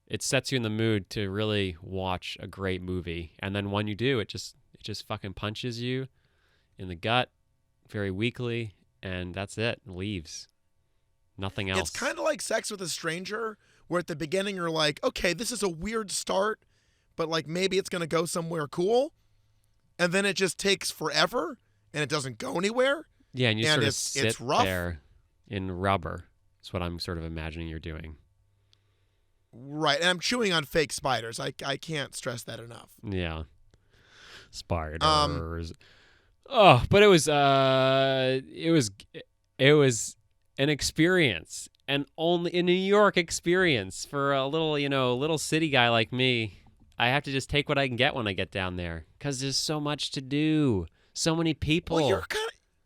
S2: it sets you in the mood to really watch a great movie. And then when you do, it just fucking punches you in the gut very weakly, and that's it. It leaves. Nothing else.
S1: It's kind of like Sex with a Stranger, where at the beginning you're like, okay, this is a weird start, but like maybe it's going to go somewhere cool. And then it just takes forever and it doesn't go anywhere.
S2: Yeah, and you sort of
S1: it's
S2: sit
S1: rough.
S2: there in rubber. That's what I'm sort of imagining you're doing.
S1: Right. And I'm chewing on fake spiders. I can't stress that enough.
S2: Yeah. Spiders. But it was an experience, and only a New York experience for a little city guy like me. I have to just take what I can get when I get down there, because there's so much to do, so many people.
S1: Well,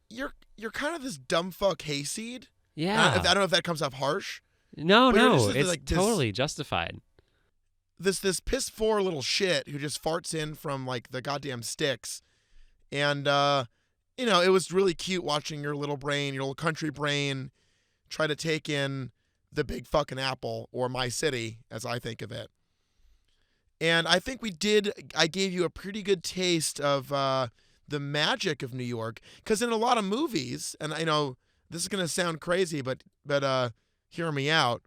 S1: you're kind of this dumb fuck hayseed.
S2: Yeah.
S1: I don't know if that comes off harsh.
S2: No,
S1: just
S2: it's
S1: like this,
S2: totally justified.
S1: This piss poor little shit who just farts in from like the goddamn sticks, and it was really cute watching your little country brain, try to take in the big fucking apple, or my city, as I think of it. And I think I gave you a pretty good taste of the magic of New York, because in a lot of movies, and I know this is going to sound crazy, but hear me out.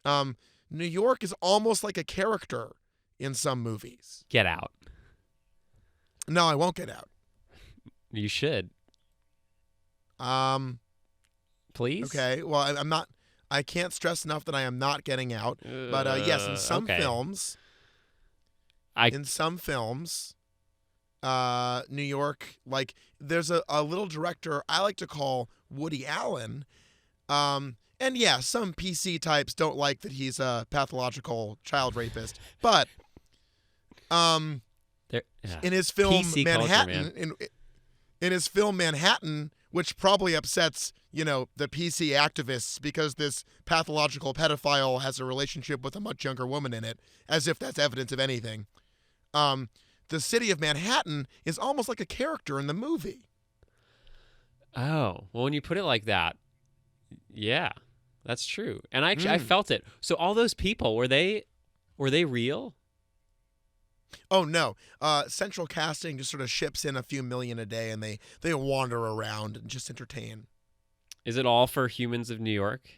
S1: New York is almost like a character in some movies.
S2: Get Out.
S1: No, I won't get out.
S2: You should. Please?
S1: Okay. Well, I'm not. I can't stress enough that I am not getting out. But yes, in some films, New York, like there's a little director I like to call Woody Allen. And yeah, some PC types don't like that he's a pathological child rapist. But in his film
S2: PC
S1: Manhattan,
S2: culture,
S1: in his film Manhattan, which probably upsets, the PC activists because this pathological pedophile has a relationship with a much younger woman in it, as if that's evidence of anything. The city of Manhattan is almost like a character in the movie.
S2: Oh, well, when you put it like that, yeah, that's true. And I felt it. So all those people, were they real?
S1: Oh, no. Central Casting just sort of ships in a few million a day, and they wander around and just entertain.
S2: Is it all for Humans of New York?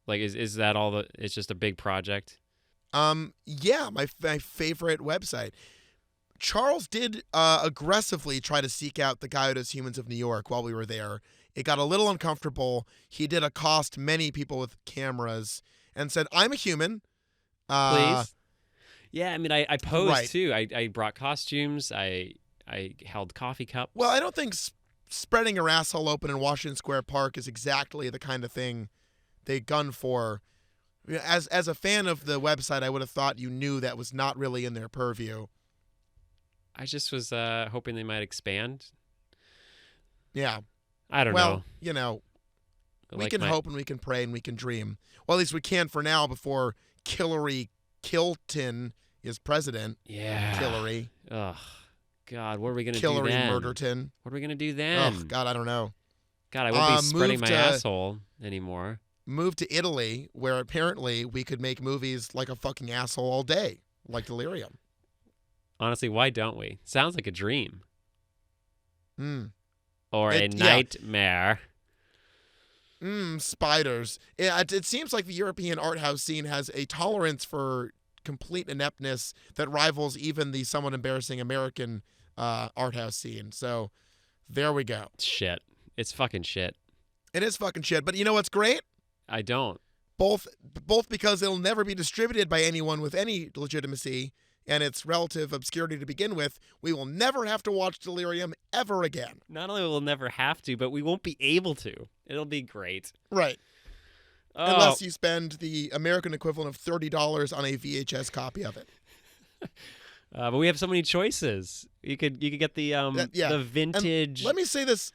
S2: Like, is that all it's just a big project?
S1: Yeah, my favorite website. Charles did aggressively try to seek out the guy who does Humans of New York while we were there. It got a little uncomfortable. He did accost many people with cameras and said, "I'm a human.
S2: Please." Yeah, I mean, I posed
S1: right.
S2: too. I brought costumes. I held coffee cups.
S1: Well, I don't think spreading your asshole open in Washington Square Park is exactly the kind of thing they gun for. As a fan of the website, I would have thought you knew that was not really in their purview.
S2: I just was hoping they might expand.
S1: Yeah.
S2: I don't know.
S1: Well, we can hope and we can pray and we can dream. Well, at least we can for now before Hillary Kilton is president.
S2: Yeah.
S1: Hillary.
S2: Ugh. God, what are we going to do then?
S1: Hillary Murderton.
S2: What are we going to do then?
S1: Oh, God, I don't know.
S2: God, I won't be spreading my asshole anymore.
S1: Move to Italy, where apparently we could make movies like a fucking asshole all day, like Delirium.
S2: Honestly, why don't we? Sounds like a dream. Or a
S1: Yeah.
S2: nightmare.
S1: Spiders. It seems like the European art house scene has a tolerance for complete ineptness that rivals even the somewhat embarrassing American art house scene. So there we go.
S2: Shit. It's fucking shit.
S1: It is fucking shit. But you know what's great?
S2: I don't.
S1: Both because it'll never be distributed by anyone with any legitimacy, and its relative obscurity to begin with, we will never have to watch Delirium ever again.
S2: Not only will we never have to, but we won't be able to. It'll be great.
S1: Right.
S2: Oh.
S1: Unless you spend the American equivalent of $30 on a VHS copy of it.
S2: But we have so many choices. You could get the the vintage.
S1: And let me say this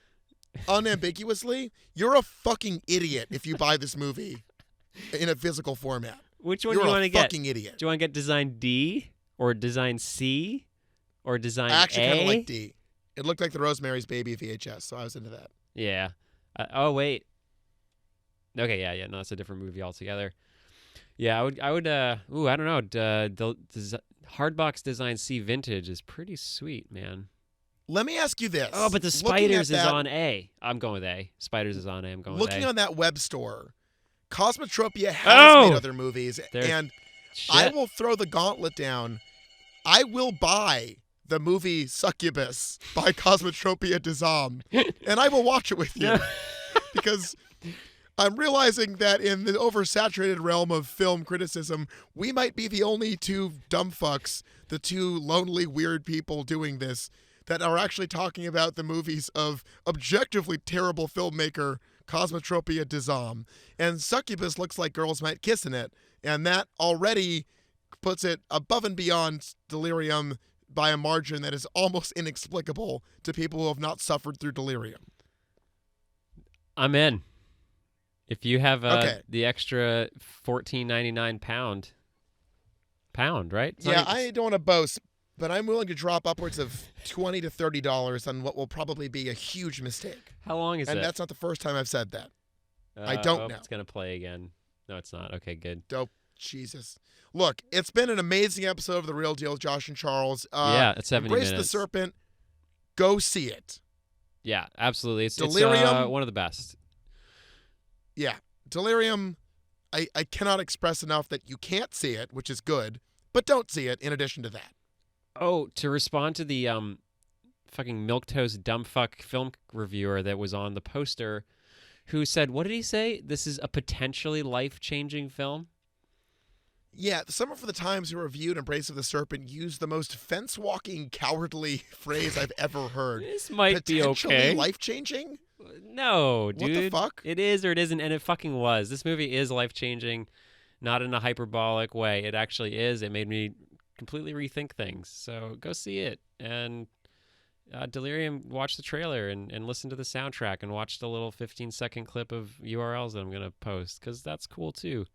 S1: unambiguously: you're a fucking idiot if you buy this movie in a physical format.
S2: Which one
S1: You're
S2: do you want to
S1: a
S2: get?
S1: fucking idiot.
S2: Do you want to get design D or design C or design
S1: I actually
S2: A?
S1: kind of like D. It looked like the Rosemary's Baby VHS, so I was into that.
S2: Yeah. Oh wait. Okay. Yeah. No, it's a different movie altogether. Yeah. I would. Ooh, I don't know. The Hardbox Design C Vintage is pretty sweet, man.
S1: Let me ask you this.
S2: Oh, but the Spiders is on A. I'm going with A. Spiders is on A. I'm going with A.
S1: Looking on that web store, Cosmotropia has made other movies, and
S2: Shit.
S1: I will throw the gauntlet down. I will buy the movie Succubus by Cosmotropia Dizam, and I will watch it with you. Because I'm realizing that in the oversaturated realm of film criticism, we might be the only two dumb fucks, the two lonely, weird people doing this, that are actually talking about the movies of objectively terrible filmmaker Cosmotropia Dizam. And Succubus looks like girls might kiss in it, and that already puts it above and beyond Delirium by a margin that is almost inexplicable to people who have not suffered through Delirium.
S2: I'm in. If you have
S1: Okay.
S2: the extra $14.99 pound, right? It's
S1: Yeah,
S2: not-
S1: I don't want to boast, but I'm willing to drop upwards of $20 to $30 on what will probably be a huge mistake.
S2: How long is
S1: And
S2: it?
S1: that's not the first time I've said that. I don't know.
S2: It's gonna play again. No, it's not. Okay, good.
S1: Dope. Jesus. Look, it's been an amazing episode of The Real Deal with Josh and Charles.
S2: Yeah, it's 70
S1: Embrace
S2: minutes.
S1: the Serpent. Go see it.
S2: Yeah, absolutely. It's
S1: Delirium.
S2: one of the best.
S1: Yeah. Delirium, I cannot express enough that you can't see it, which is good, but don't see it in addition to that.
S2: Oh, to respond to the fucking milquetoast dumbfuck film reviewer that was on the poster, who said, what did he say? This is a potentially life-changing film?
S1: Yeah, Summer for the Times who reviewed Embrace of the Serpent used the most fence-walking, cowardly phrase I've ever heard.
S2: This might be
S1: Potentially
S2: okay.
S1: life-changing?
S2: No, dude.
S1: What the fuck?
S2: It is or it isn't, and it fucking was. This movie is life-changing, not in a hyperbolic way. It actually is. It made me completely rethink things. So go see it. And Delirium, watch the trailer and listen to the soundtrack and watch the little 15-second clip of URLs that I'm going to post, because that's cool too.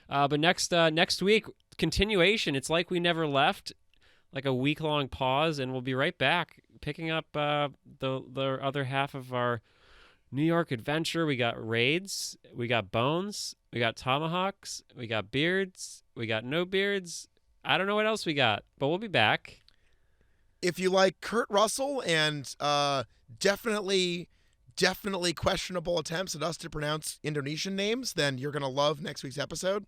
S2: But next week, continuation. It's like we never left, like a week-long pause, and we'll be right back picking up the other half of our New York adventure. We got raids, we got bones, we got tomahawks, we got beards, we got no beards. I don't know what else we got, but we'll be back.
S1: If you like Kurt Russell and definitely questionable attempts at us to pronounce Indonesian names, then you're going to love next week's episode.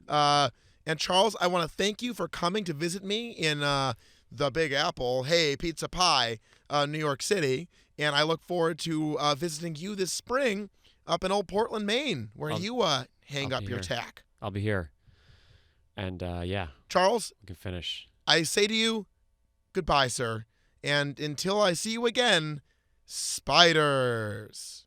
S1: And Charles, I want to thank you for coming to visit me in the Big Apple, hey, Pizza Pie, New York City. And I look forward to visiting you this spring up in Old Portland, Maine, where you hang
S2: I'll
S1: up
S2: be
S1: your
S2: here.
S1: tack.
S2: I'll be here. And yeah,
S1: Charles,
S2: we can finish.
S1: I say to you, goodbye, sir. And until I see you again, spiders.